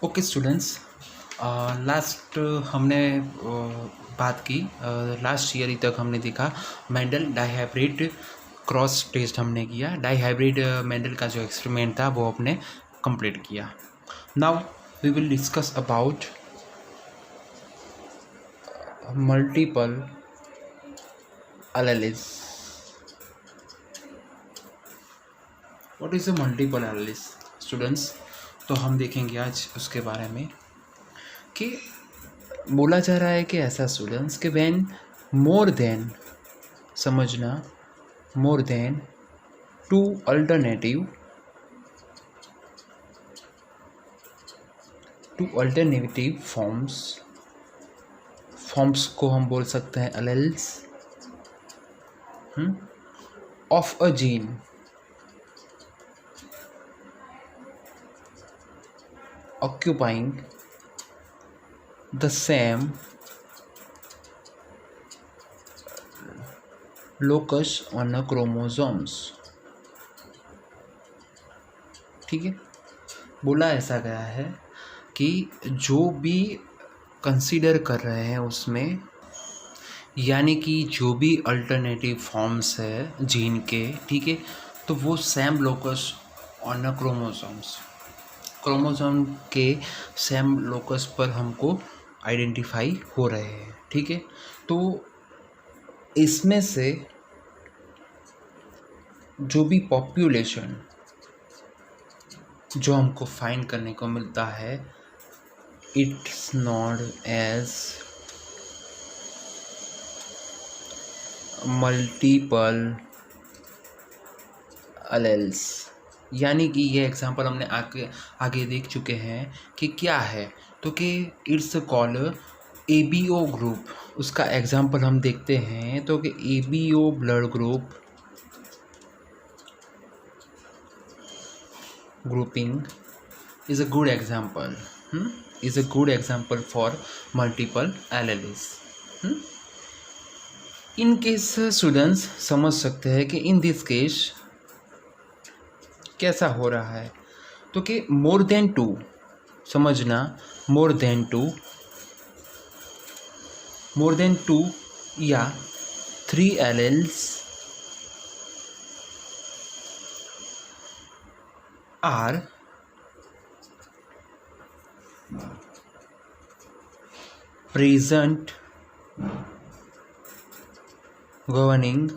Okay students, last हमने बात की। लास्ट ईयर ही तक हमने देखा मेंडल डाईहाइब्रिड क्रॉस टेस्ट हमने किया। डाईहाइब्रिड मेंडल का जो एक्सपेरिमेंट था वो हमने कंप्लीट किया। Now we will discuss about multiple alleles. What is a multiple alleles students? तो हम देखेंगे आज उसके बारे में कि बोला जा रहा है कि ऐसा स्टूडेंट्स कि व्हेन मोर देन, समझना, more than two alternative forms को हम बोल सकते हैं alleles of a gene occupying the same locus on a chromosomes। ठीक है, बोला ऐसा गया है कि जो भी कंसीडर कर रहे हैं उसमें, यानी कि जो भी अल्टरनेटिव फॉर्म्स है जीन के, ठीक है, तो वो same locus on a chromosome के सेम लोकस पर हमको आइडेंटिफाई हो रहे हैं। ठीक है, तो इसमें से जो भी पॉपुलेशन जो हमको फाइंड करने को मिलता है, it's known as multiple alleles. यानी कि ये एग्जांपल हमने आगे देख चुके हैं कि क्या है, तो कि इट्स कॉल्ड एबीओ ग्रुप। उसका एग्जांपल हम देखते हैं तो कि ABO blood grouping is a good example for multiple alleles। In case students समझ सकते हैं कि इन दिस केस कैसा हो रहा है, तो कि मोर देन टू, समझना, मोर देन टू या 3 alleles are present governing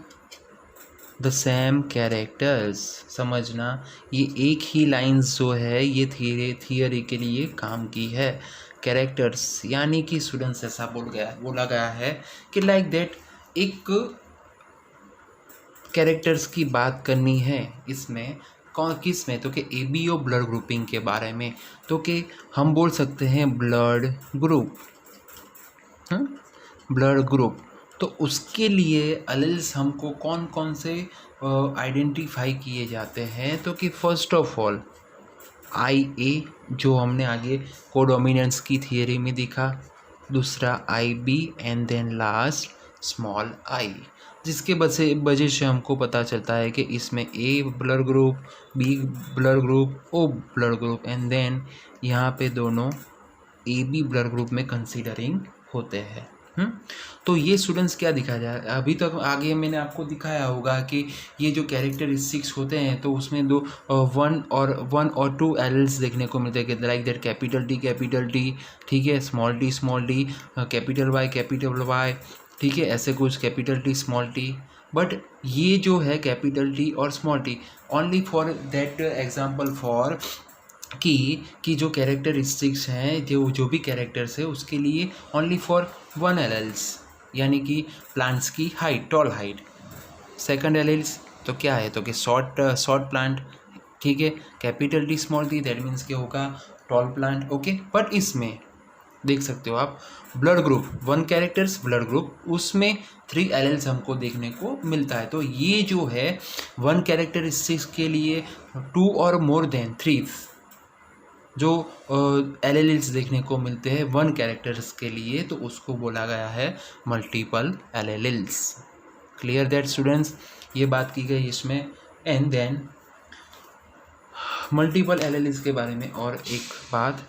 the same characters। समझना, ये एक ही लाइंस जो है ये थियरी के लिए काम की है। कैरेक्टर्स यानी कि स्टूडेंट्स ऐसा बोला गया है कि लाइक दैट एक कैरेक्टर्स की बात करनी है इसमें, किस में, तो कि एबीओ ब्लड ग्रुपिंग के बारे में। तो कि हम बोल सकते हैं ब्लड ग्रुप। तो उसके लिए एलेल्स हमको कौन कौन से आइडेंटिफाई किए जाते हैं, तो कि फर्स्ट ऑफ ऑल IA जो हमने आगे कोडोमिनेंस की थियरी में देखा, दूसरा IB and then last small I, जिसके वजह से हमको पता चलता है कि इसमें A blood group, B blood group, O blood group and then यहाँ पे दोनों AB ब्लड ग्रुप में कंसीडरिंग होते हैं। तो ये स्टूडेंट्स क्या दिखाया जा रहा है, अभी तक आगे मैंने आपको दिखाया होगा कि ये जो कैरेक्टरिस्टिक्स होते हैं तो उसमें वन और टू एलेल्स देखने को मिलते हैं, लाइक दैट कैपिटल T, ठीक है, स्मॉल d, कैपिटल Y, ठीक है, ऐसे कुछ capital T, small t। But ये जो है कैपिटल T और small t only for that example for कि जो कैरेक्टरिस्टिक्स हैं, जो भी कैरेक्टर्स है उसके लिए ओनली फॉर 1 एलेल्स, यानी कि प्लांट्स की height, toll height. Second alleles तो क्या है, तो कि शॉर्ट प्लांट, ठीक है, capital T small t, that means क्या होगा, टॉल प्लांट। ओके, बट इसमें देख सकते हो आप blood group, 1 characters blood group, उसमें 3 एलेल्स हमको देखने को मिलता है। तो ये जो है 1 कैरेक्टरिस्टिक्स के लिए 2 और मोर देन 3 जो एलेल्स देखने को मिलते हैं 1 कैरेक्टर्स के लिए, तो उसको बोला गया है multiple alleles. Clear that students, ये बात की गई इसमें। एंड देन मल्टीपल एलेल्स के बारे में और एक बात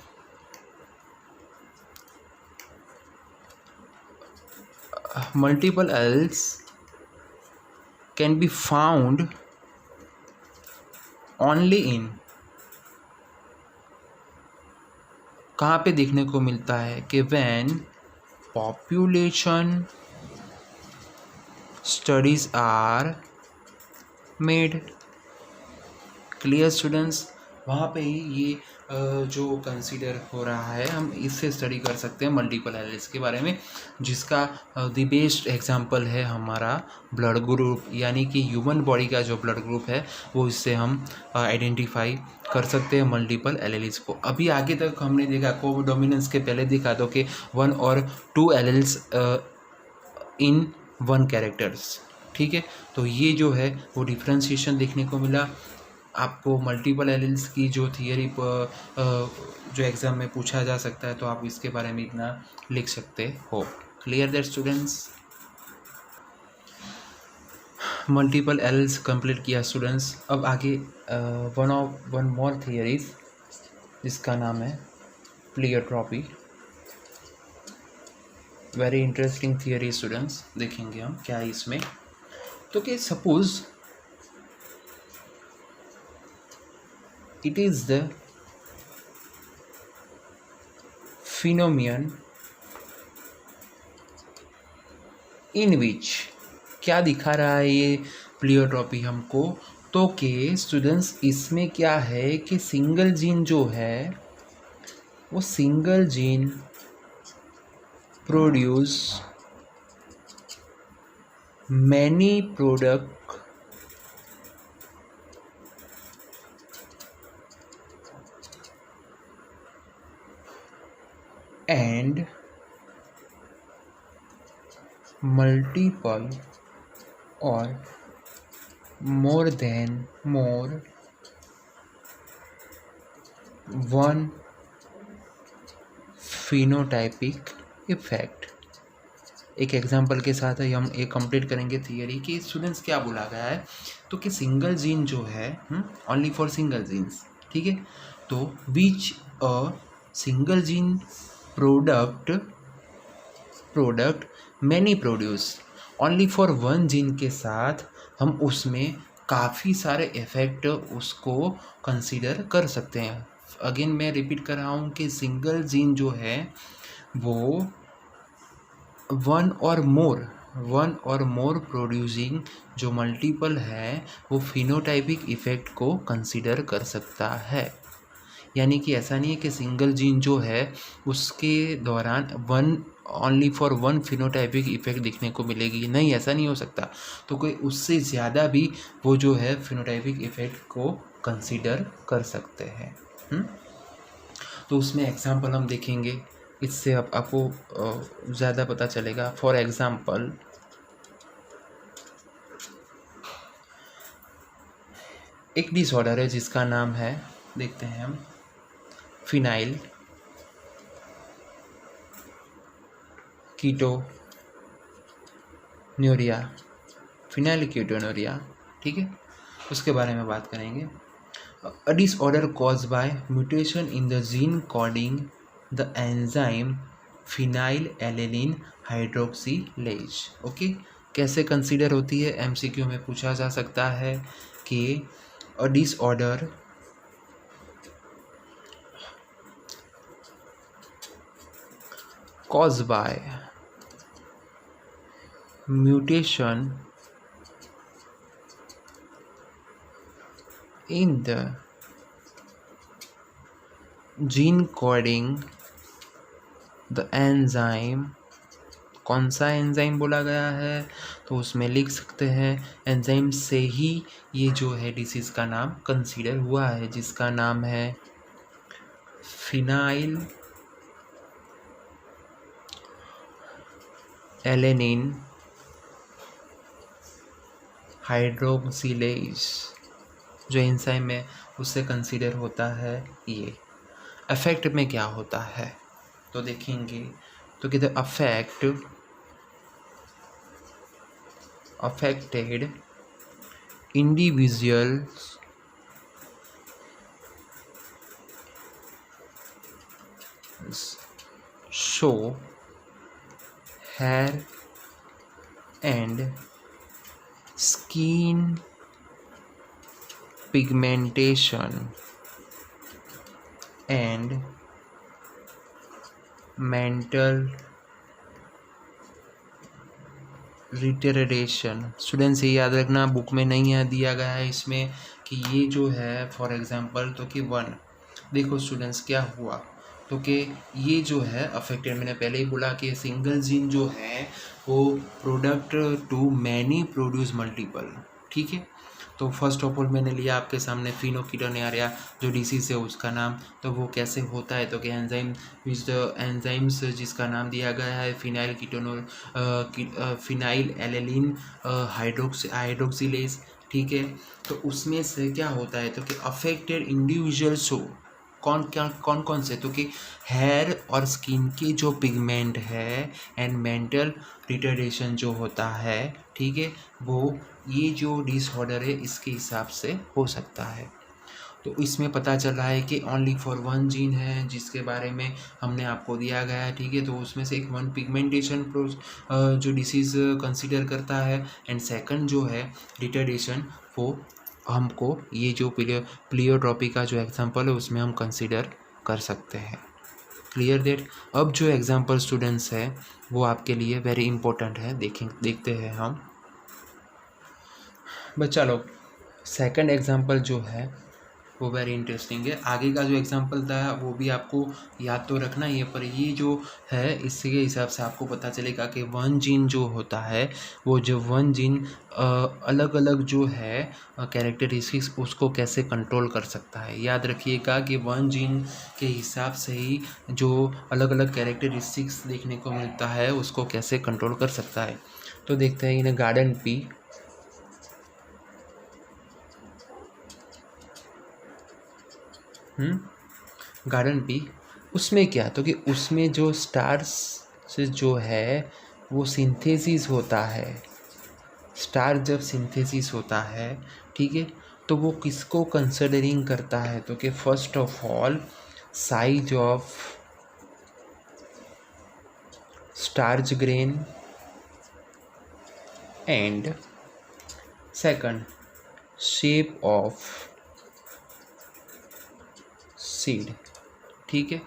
multiple alleles can be found only in, कहाँ पे देखने को मिलता है कि when population studies are made. Clear students, वहाँ पे ही ये जो कंसीडर हो रहा है, हम इससे स्टडी कर सकते हैं मल्टीपल एलिस के बारे में, जिसका द बेस्ट एग्जांपल है हमारा ब्लड ग्रुप, यानी कि ह्यूमन बॉडी का जो ब्लड ग्रुप है वो इससे हम आइडेंटिफाई कर सकते हैं मल्टीपल एलिस को. अभी आगे तक हमने देखा कोडोमिनेंस के पहले देखा तो कि 1 और 2 एलिल्स इन 1 कैरेक्टर्स. ठीक है, तो ये जो है वो डिफ्रेंशिएशन देखने को मिला. आपको मल्टीपल एलिल्स की जो थियरी जो एग्ज़ाम में पूछा जा सकता है, तो आप इसके बारे में इतना लिख सकते हो. Clear that students? Multiple alleles complete किया स्टूडेंट्स. अब आगे वन मोर थियरीज जिसका नाम है pleiotropy. Very interesting theory students. देखेंगे हम क्या है इसमें. तो कि suppose it is the phenomenon in which, क्या दिखा रहा है ये प्लियोट्रॉपी हमको, तो कि स्टूडेंट्स इसमें क्या है कि सिंगल जीन जो है वो single gene produce many product and multiple or more than one phenotypic effect. एक एग्जांपल के साथ ही हम एक कंप्लीट करेंगे थियरी कि स्टूडेंट्स क्या बोला गया है. तो कि सिंगल जीन जो है ओनली फॉर सिंगल जीन्स. ठीक है, तो which a single gene product many produce only for 1 gene के साथ हम उसमें काफ़ी सारे इफ़ेक्ट उसको कंसीडर कर सकते हैं. अगेन मैं रिपीट कर रहा हूँ कि सिंगल जीन जो है वो वन और मोर प्रोड्यूसिंग जो मल्टीपल है वो फिनोटाइपिक इफ़ेक्ट को कंसीडर कर सकता है. यानी कि ऐसा नहीं है कि सिंगल जीन जो है उसके दौरान ओनली फॉर 1 फिनोटाइपिक इफेक्ट दिखने को मिलेगी. नहीं, ऐसा नहीं हो सकता. तो कोई उससे ज़्यादा भी वो जो है फिनोटाइपिक इफेक्ट को कंसीडर कर सकते हैं. तो उसमें एग्जांपल हम देखेंगे, इससे आपको ज़्यादा पता चलेगा. फॉर एग्जांपल एक डिसऑर्डर है जिसका नाम है, देखते हैं हम, फिनाइल कीटोन्यूरिया. Phenyl ketonuria. ठीक है, उसके बारे में बात करेंगे. A disorder cause by mutation in the gene coding the enzyme phenyl alanine hydroxylase. Okay, कैसे कंसीडर होती है, एमसीक्यू में पूछा जा सकता है कि a disorder caused by mutation in the gene coding the enzyme. कौन सा एंजाइम बोला गया है, तो उसमें लिख सकते हैं एंजाइम से ही ये जो है डिसीज़ का नाम कंसीडर हुआ है, जिसका नाम है फिनाइल एलेनिन हाइड्रोक्सिलेज जो एंजाइम है उससे कंसीडर होता है. ये अफेक्ट में क्या होता है तो देखेंगे. तो कहते affected individuals show hair and skin pigmentation and mental retardation. Students ये याद रखना, बुक में नहीं है दिया गया है इसमें कि ये जो है फॉर एग्जांपल तो कि 1। देखो स्टूडेंट्स क्या हुआ तो कि ये जो है अफेक्टेड, मैंने पहले ही बोला कि सिंगल जीन जो है वो product to many produce multiple. ठीक है, तो फर्स्ट ऑफ ऑल मैंने लिया आपके सामने फिनोकिटोन्यूरिया जो डिसीज़ है उसका नाम, तो वो कैसे होता है तो कि एंजाइम एंजाइम्स जिसका नाम दिया गया है फिनाइल कीटोनोल फिनाइल एलेलिन हाइड्रोक्सिलेज। ठीक है, तो उसमें से क्या होता है तो कि अफेक्टेड इंडिविजुअल्स हो कौन कौन से तो कि हेयर और स्किन के जो पिगमेंट है एंड मेंटल रिटार्डेशन जो होता है, ठीक है, वो ये जो डिसऑर्डर है इसके हिसाब से हो सकता है। तो इसमें पता चला है कि ओनली फॉर 1 जीन है जिसके बारे में हमने आपको दिया गया है। ठीक है, तो उसमें से एक 1 पिगमेंटेशन जो डिसीज़ कंसीडर करता है एंड सेकंड जो है रिटार्डेशन, वो हमको ये जो प्लियोट्रॉपी का जो एग्जांपल है उसमें हम कंसीडर कर सकते हैं। Clear that. अब जो एग्जांपल स्टूडेंट्स है वो आपके लिए वेरी इंपॉर्टेंट है, देखते हैं हम। बच्चा लोग सेकंड एग्जांपल जो है वो वेरी इंटरेस्टिंग है। आगे का जो एग्जांपल था वो भी आपको याद तो रखना ही है, पर ये जो है इसके हिसाब से आपको पता चलेगा कि 1 जीन जो होता है वो जो 1 जीन अलग अलग जो है कैरेक्टरिस्टिक्स उसको कैसे कंट्रोल कर सकता है। याद रखिएगा कि 1 जीन के हिसाब से ही जो अलग अलग कैरेक्टरिस्टिक्स देखने को मिलता है उसको कैसे कंट्रोल कर सकता है। तो देखते हैं इन गार्डन पी गार्डन पी उसमें क्या तो कि उसमें जो स्टार्स से जो है वो सिंथेसिस होता है। स्टार जब सिंथेसिस होता है, ठीक है, तो वो किसको कंसिडरिंग करता है तो कि first of all size of starch grain and second shape of seed. ठीक है,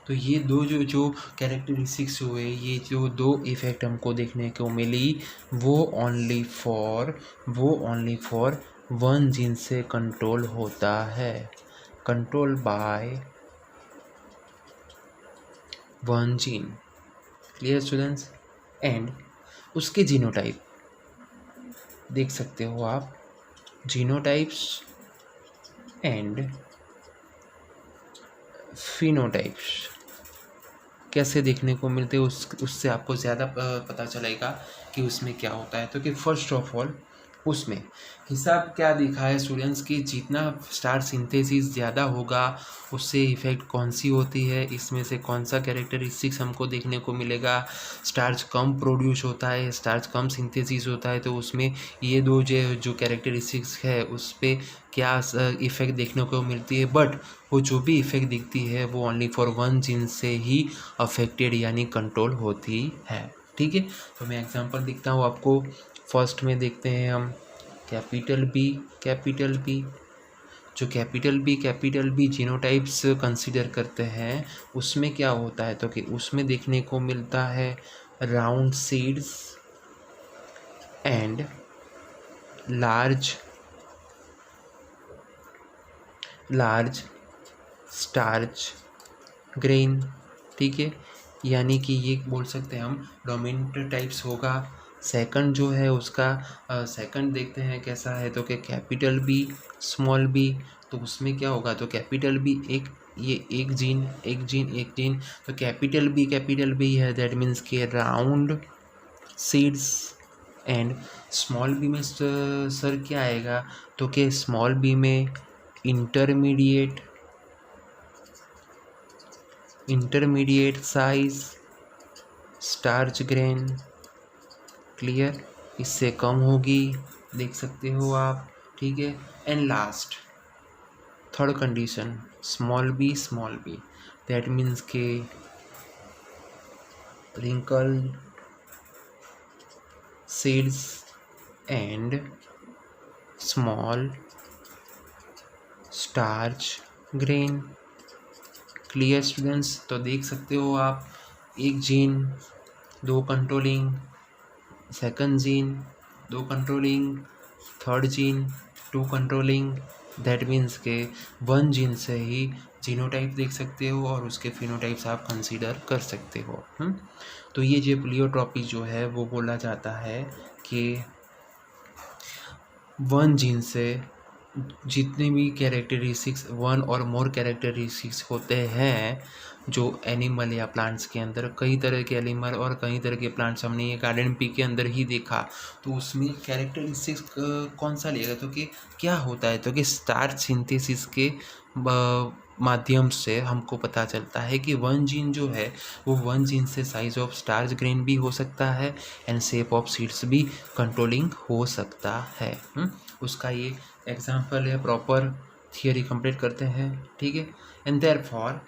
तो ये दो जो कैरेक्टरिस्टिक्स हुए, ये जो दो इफ़ेक्ट हमको देखने को मिली वो ओनली फॉर 1 जीन से कंट्रोल होता है, control by 1 gene. Clear students. And उसके जीनोटाइप देख सकते हो आप, जीनोटाइप्स एंड फिनोटाइप्स कैसे देखने को मिलते हैं उससे आपको ज़्यादा पता चलेगा कि उसमें क्या होता है। तो कि फर्स्ट ऑफ ऑल उसमें हिसाब क्या दिखा है स्टूडेंट्स की, जितना स्टार सिंथेसिस ज़्यादा होगा उससे इफ़ेक्ट कौन सी होती है, इसमें से कौन सा कैरेक्टरिस्टिक्स हमको देखने को मिलेगा। स्टार्च कम प्रोड्यूस होता है, स्टार्च कम सिंथेसिस होता है, तो उसमें ये दो जो कैरेक्टरिस्टिक्स है उस पर क्या इफ़ेक्ट देखने को मिलती है। बट वो जो भी इफ़ेक्ट दिखती है वो ओनली फॉर 1 जीन से ही अफेक्टेड यानी कंट्रोल होती है। ठीक है, तो मैं एग्जांपल दिखता हूँ आपको। फर्स्ट में देखते हैं हम कैपिटल बी। जो कैपिटल बी जीनोटाइप्स कंसीडर करते हैं उसमें क्या होता है तो कि उसमें देखने को मिलता है round seeds and large starch grain. ठीक है, यानी कि ये बोल सकते हैं हम डोमिनेंट टाइप्स होगा। सेकंड जो है उसका सेकंड देखते हैं कैसा है तो कि कैपिटल बी स्मॉल बी। तो उसमें क्या होगा तो कैपिटल बी एक जीन। तो कैपिटल बी है, दैट मीन्स के round seeds. And small B में सर क्या आएगा तो कि स्मॉल बी में intermediate size starch grain. Clear, इससे कम होगी देख सकते हो आप। ठीक है, and last third condition small B that means के wrinkle seeds and small starch grain. Clear students? तो देख सकते हो आप, एक जीन, दो कंट्रोलिंग, सेकंड जीन, दो controlling, third gene, two controlling. That means के वन जीन से ही जीनोटाइप देख सकते हो और उसके फिनोटाइप्स आप कंसीडर कर सकते हो। तो ये जो प्लियोट्रॉपी जो है वो बोला जाता है कि वन जीन से जितने भी कैरेक्टरिस्टिक्स, वन और मोर कैरेक्टरिस्टिक्स होते हैं जो एनिमल या प्लांट्स के अंदर, कई तरह के एनिमल और कई तरह के प्लांट्स हमने ये गार्डन पी के अंदर ही देखा, तो उसमें कैरेक्टरिस्टिक्स कौन सा लेगा, तो कि क्या होता है, तो कि स्टार्च सिंथेसिस के माध्यम से हमको पता चलता है कि वन जीन जो है वो वन जीन से साइज ऑफ स्टार्च ग्रेन भी हो सकता है एंड शेप ऑफ सीड्स भी कंट्रोलिंग हो सकता है। उसका ये एग्जाम्पल है, प्रॉपर थियरी कंप्लीट करते हैं, ठीक है। And therefore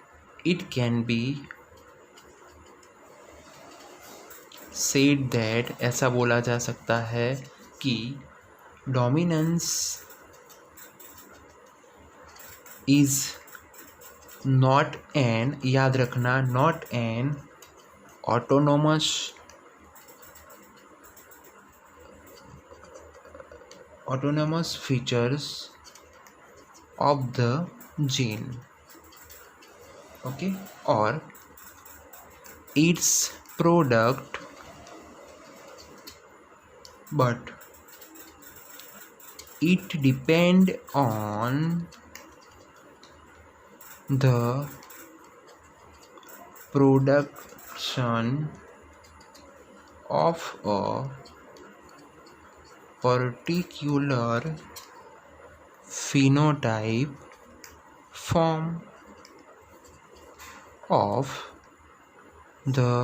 it can be said that, ऐसा बोला जा सकता है कि डोमिनेंस इज नॉट एन, याद रखना, not an autonomous features of the gene, okay, or its product, but it depend on the production of a particular phenotype form of the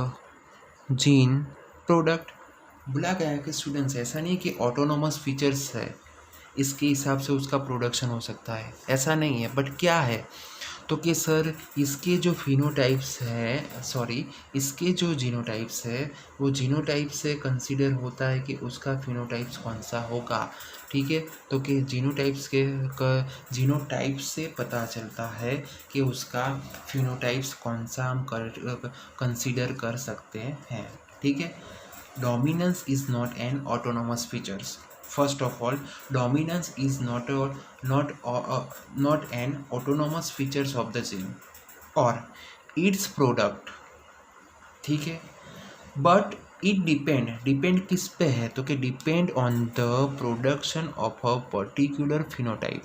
gene product। बोला गया है कि स्टूडेंट्स, ऐसा नहीं कि autonomous features है इसके हिसाब से उसका प्रोडक्शन हो सकता है, ऐसा नहीं है, बट क्या है, तो कि सर इसके जो फिनोटाइप्स है, सॉरी इसके जो जीनोटाइप्स है वो जीनोटाइप से कंसीडर होता है कि उसका फिनोटाइप्स कौन सा होगा, ठीक है। तो कि जीनोटाइप्स के जीनोटाइप से पता चलता है कि उसका फिनोटाइप्स कौन सा हम कंसीडर कर सकते हैं, ठीक है। Dominance is not an autonomous features. First of all, dominance is not an autonomous features of the gene or its product, ठीक है। बट इट डिपेंड किस पे है, तो कि depend on the production of a particular phenotype.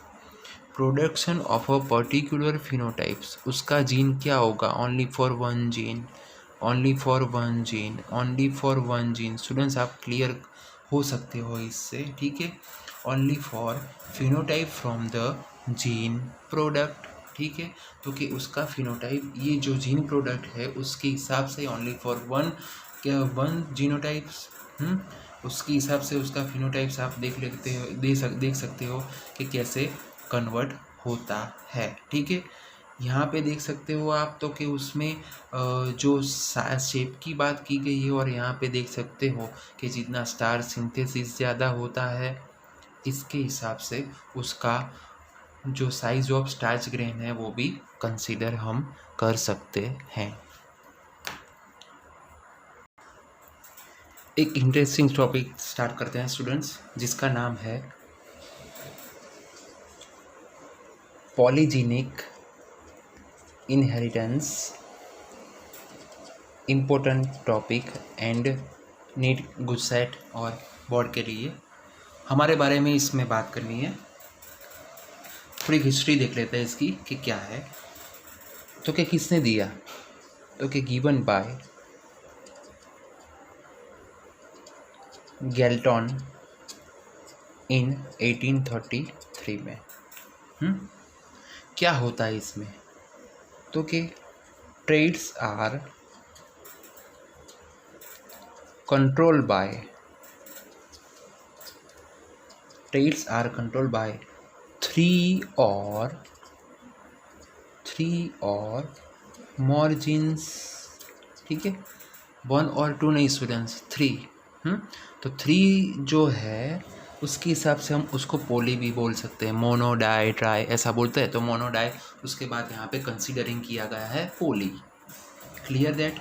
Production of a particular phenotypes, उसका gene क्या होगा, only for one gene, only for one gene, only for one gene. Students आप क्लियर हो सकते हो इससे, ठीक है। Only for phenotype from the gene product, ठीक है। तो कि उसका फिनोटाइप, ये जो जीन प्रोडक्ट है उसके हिसाब से ओनली फॉर वन, क्या वन जीनोटाइप्स, उसके हिसाब से उसका फिनोटाइप्स आप देख सकते हो कि कैसे कन्वर्ट होता है, ठीक है। यहाँ पे देख सकते हो आप, तो कि उसमें जो शेप की बात की गई है, और यहाँ पे देख सकते हो कि जितना स्टार सिंथेसिस ज़्यादा होता है इसके हिसाब से उसका जो साइज ऑफ स्टार्च ग्रेन है वो भी कंसीडर हम कर सकते हैं। एक इंटरेस्टिंग टॉपिक स्टार्ट करते हैं स्टूडेंट्स, जिसका नाम है polygenic inheritance, important topic and NEET GUJCET और बोर्ड के लिए हमारे बारे में इसमें बात करनी है। थोड़ी हिस्ट्री देख लेते हैं इसकी कि क्या है, तो कि किसने दिया, तो कि गिवन बाय गैल्टन इन 1833 में। क्या होता है इसमें, तो कि traits are controlled by three और मोर जीन्स, ठीक है। वन और टू नहीं स्टूडेंट्स, थ्री तो 3 जो है उसके हिसाब से हम उसको पोली भी बोल सकते हैं, मोनो डाई ट्राई ऐसा बोलते हैं। तो मोनो डाई उसके बाद यहाँ पे कंसीडरिंग किया गया है पोली। Clear that?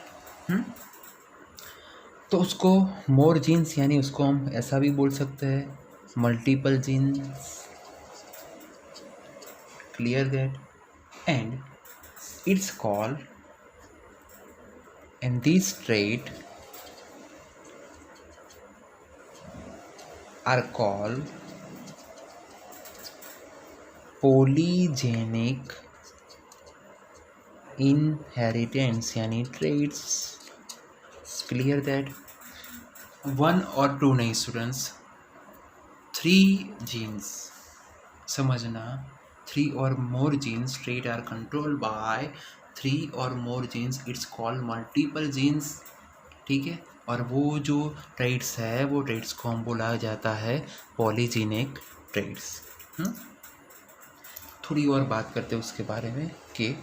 तो उसको मोर जीन्स यानी उसको हम ऐसा भी बोल सकते हैं, multiple genes. Clear that? And it's called and these traits are called polygenic inheritance यानी traits। Clear that? 1 और 2 नहीं स्टूडेंट्स, 3 जीन्स। समझना, 3 और more genes trait are controlled by 3 और more genes, it's called multiple genes. ठीक है, और वो जो ट्रेट्स है वो ट्रेट्स को हम बोला जाता है पॉलीजेनिक ट्रेट्स। थोड़ी और बात करते हैं उसके बारे में कि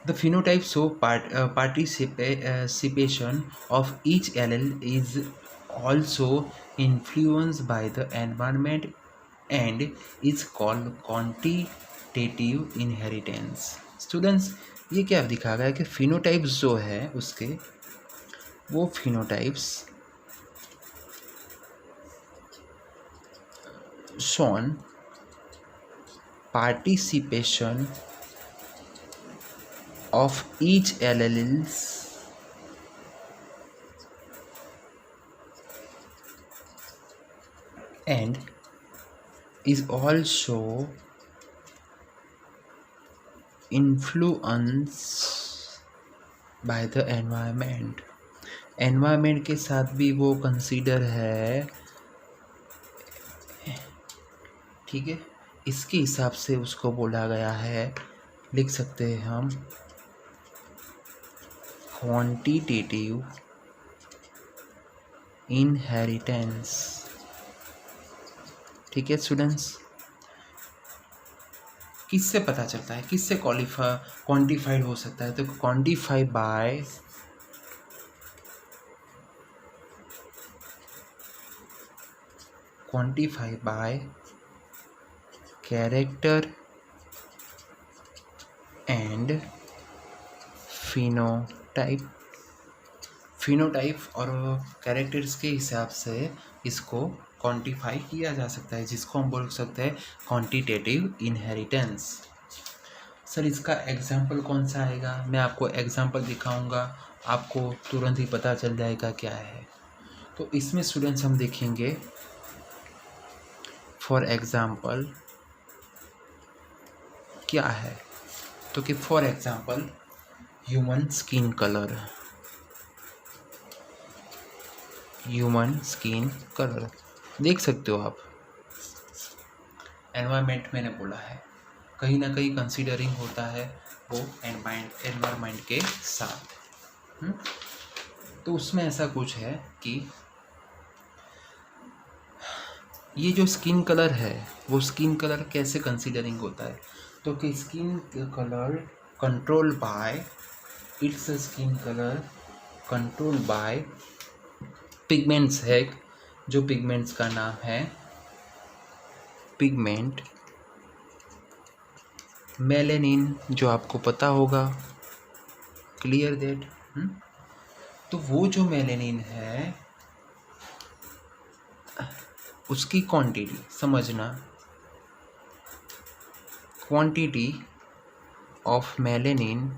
the phenotype show participation of each allele is also influenced by the environment and is called quantitative inheritance. Students, ये क्या दिखा गया है कि फिनोटाइप्स जो है उसके वो phenotypes shown participation of each alleles and is also influenced by the environment। Environment के साथ भी वो कंसीडर है। ठीक है, इसके हिसाब से उसको बोला गया है, लिख सकते हैं हम क्वांटिटेटिव इनहेरिटेंस। ठीक है स्टूडेंट्स, किससे पता चलता है, किससे क्वांटिफाइड हो सकता है? तो quantify by character and phenotype और कैरेक्टर्स के हिसाब से इसको क्वांटिफाई किया जा सकता है, जिसको हम बोल सकते हैं क्वांटिटेटिव इनहेरिटेंस। सर इसका एग्जाम्पल कौन सा आएगा? मैं आपको एग्जाम्पल दिखाऊंगा, आपको तुरंत ही पता चल जाएगा क्या है। तो इसमें स्टूडेंट्स हम देखेंगे फॉर एग्जाम्पल क्या है। तो कि for example human skin colour देख सकते हो आप। एनवायरनमेंट मैंने बोला है, कहीं ना कहीं कंसीडरिंग होता है वो एनवायरनमेंट के साथ। तो उसमें ऐसा कुछ है कि ये जो स्किन कलर है वो स्किन कलर कैसे कंसीडरिंग होता है? तो कि skin colour control by pigments है, जो पिगमेंट्स का नाम है पिगमेंट मेलेनिन, जो आपको पता होगा। Clear that? तो वो जो मेलेनिन है उसकी क्वांटिटी समझना, quantity of melanin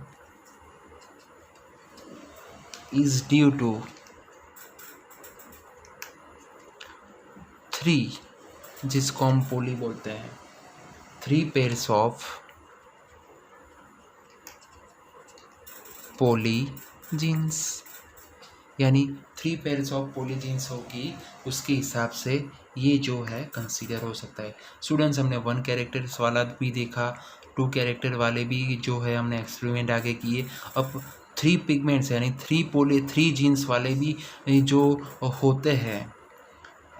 is due to 3, जिसको हम पोली बोलते हैं, 3 पेयर्स ऑफ पोलीजीन्स, यानी 3 पेयर्स ऑफ पोलीजीन्स होगी, उसके हिसाब से ये जो है कंसीडर हो सकता है। स्टूडेंट्स, हमने 1 कैरेक्टर्स वाला भी देखा, 2 कैरेक्टर वाले भी जो है हमने एक्सपेरिमेंट आगे किए। अब 3 पिगमेंट्स यानी 3 जीन्स वाले भी जो होते हैं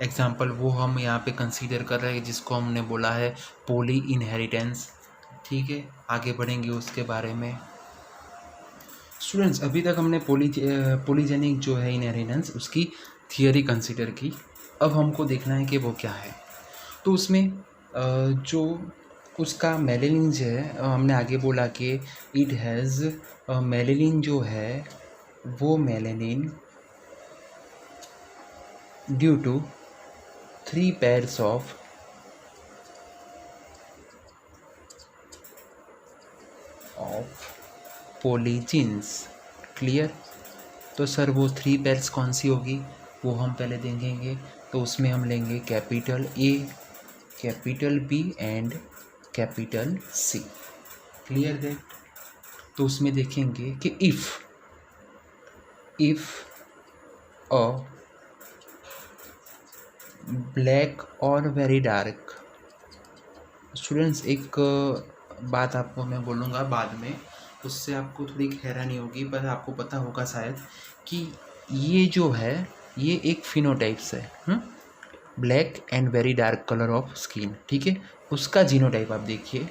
एग्जाम्पल, वो हम यहाँ पे कंसीडर कर रहे हैं, जिसको हमने बोला है पोली इनहेरिटेंस। ठीक है, आगे बढ़ेंगे उसके बारे में। स्टूडेंट्स, अभी तक हमने पोलीजेनिक जो है इनहेरिटेंस उसकी थियरी कंसिडर की। अब हमको देखना है कि वो क्या है। तो उसमें जो उसका मेलेनिन जो है, हमने आगे बोला कि इट हैज़ मेलेनिन जो है वो melanin due to 3 pairs of polygenes. Clear. तो सर वो 3 pairs कौन सी होगी वो हम पहले देखेंगे। तो उसमें हम लेंगे capital A, capital B and capital C. Clear that. तो उसमें देखेंगे कि इफ़ अ ब्लैक और वेरी डार्क। स्टूडेंट्स एक बात आपको मैं बोलूँगा बाद में, उससे आपको थोड़ी हैरानी होगी, पर आपको पता होगा शायद कि ये जो है ये एक फिनोटाइप्स है, black and very dark colour of skin. ठीक है। उसका जीनोटाइप आप देखिए,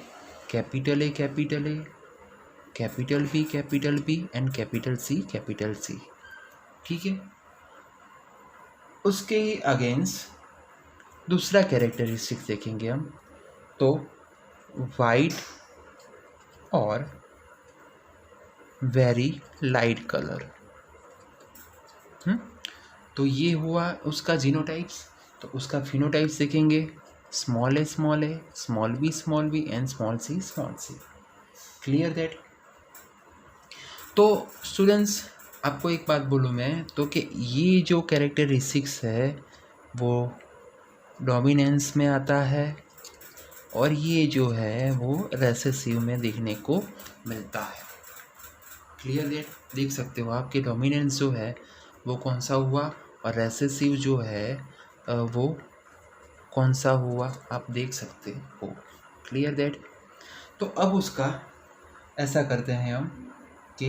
capital A, capital A, capital B and capital C. ठीक है। उसके अगेंस्ट दूसरा कैरेक्टरिस्टिक्स देखेंगे हम, तो वाइट और वेरी लाइट कलर। तो ये हुआ उसका जीनोटाइप्स। तो उसका फिनोटाइप्स देखेंगे, small A, small B and small C. Clear that. तो स्टूडेंट्स आपको एक बात बोलूँ मैं तो कि ये जो कैरेक्टरिस्टिक्स है वो डोमिनेंस में आता है और ये जो है वो रेसेसिव में देखने को मिलता है। Clear that. देख सकते हो आप कि डोमिनेंस जो है वो कौन सा हुआ और रेसेसिव जो है वो कौन सा हुआ, आप देख सकते हो। Clear that. तो अब उसका ऐसा करते हैं हम कि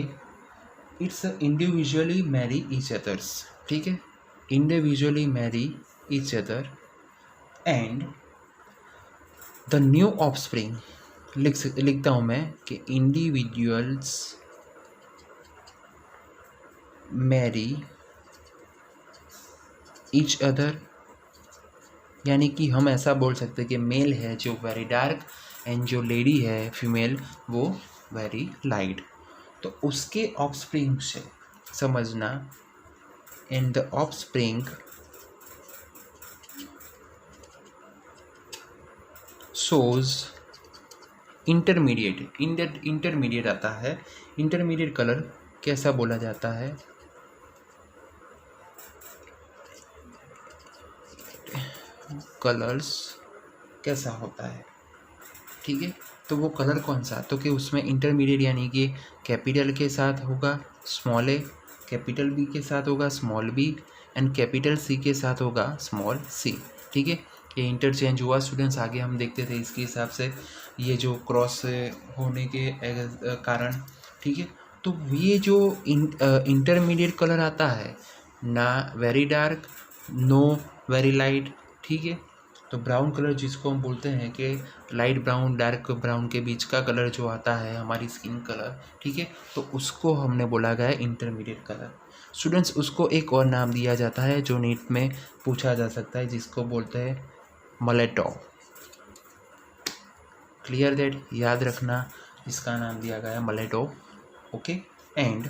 it's individually marry each others. ठीक है। Individually marry each other and the new offspring. लिखता हूँ मैं कि इंडिविजुअल्स मैरी ईच अदर, यानी कि हम ऐसा बोल सकते हैं कि मेल है जो वेरी डार्क एंड जो लेडी है फीमेल वो वेरी लाइट। तो उसके ऑफस्प्रिंग से समझना, in the offspring shows intermediate आता है। इंटरमीडिएट कलर कैसा बोला जाता है, कलर्स कैसा होता है। ठीक है। तो वो कलर कौन सा, तो कि उसमें इंटरमीडिएट यानी कि कैपिटल के साथ होगा स्मॉल ए, कैपिटल बी के साथ होगा small B and capital C के साथ होगा स्मॉल सी। ठीक है। ये इंटरचेंज हुआ स्टूडेंट्स, आगे हम देखते थे इसके हिसाब से ये जो क्रॉस होने के कारण। ठीक है। तो ये जो इंटरमीडिएट कलर आता है, ना very dark know very light. ठीक है। तो ब्राउन कलर जिसको हम बोलते हैं कि लाइट ब्राउन डार्क ब्राउन के बीच का कलर जो आता है हमारी स्किन कलर। ठीक है। तो उसको हमने बोला गया है इंटरमीडिएट कलर। स्टूडेंट्स उसको एक और नाम दिया जाता है जो नीट में पूछा जा सकता है, जिसको बोलते हैं मलेटो। Clear that. याद रखना इसका नाम दिया गया है mulatto. Okay. And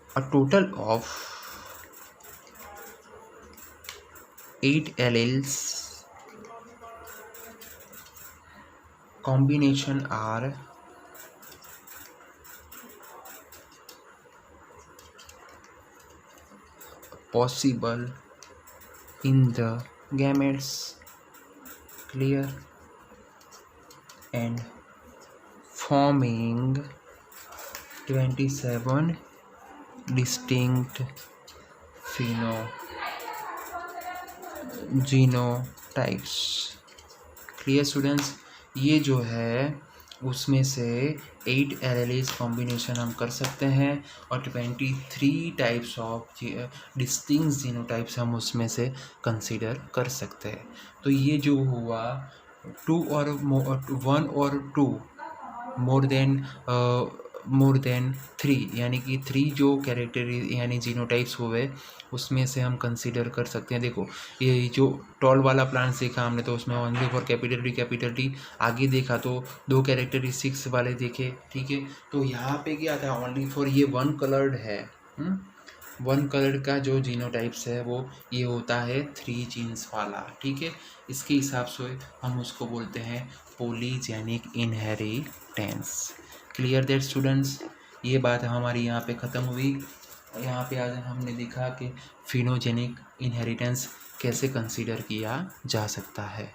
a total of 8 alleles combination are possible in the gametes. Clear. And forming 27 distinct genotypes. Clear students. ये जो है उसमें से 8 एरेलीज कॉम्बिनेशन हम कर सकते हैं और 23 टाइप्स ऑफ डिस्टिंक्ट जीनोटाइप्स हम उसमें से कंसीडर कर सकते हैं। तो ये जो हुआ 2 और 1 और 2 मोर देन मोर देन 3, यानी कि 3 जो कैरेक्टर यानी जीनोटाइप्स हुए उसमें से हम कंसीडर कर सकते हैं। देखो ये जो टॉल वाला प्लांट्स देखा हमने तो उसमें ओनली फॉर कैपिटल टी, आगे देखा तो 2 कैरेक्टरिस्टिक्स वाले देखे, ठीक है। तो यहाँ पे क्या था, ओनली फॉर ये वन कलर्ड है, वन कलर का जो जीनोटाइप्स है वो ये होता है 3 जीन्स वाला, ठीक है। इसके हिसाब से हम उसको बोलते हैं polygenic inheritance. Clear that students, ये बात हमारी यहाँ पे ख़त्म हुई। यहाँ पे आज हमने देखा कि फिनोजेनिक इनहेरिटेंस कैसे कंसीडर किया जा सकता है।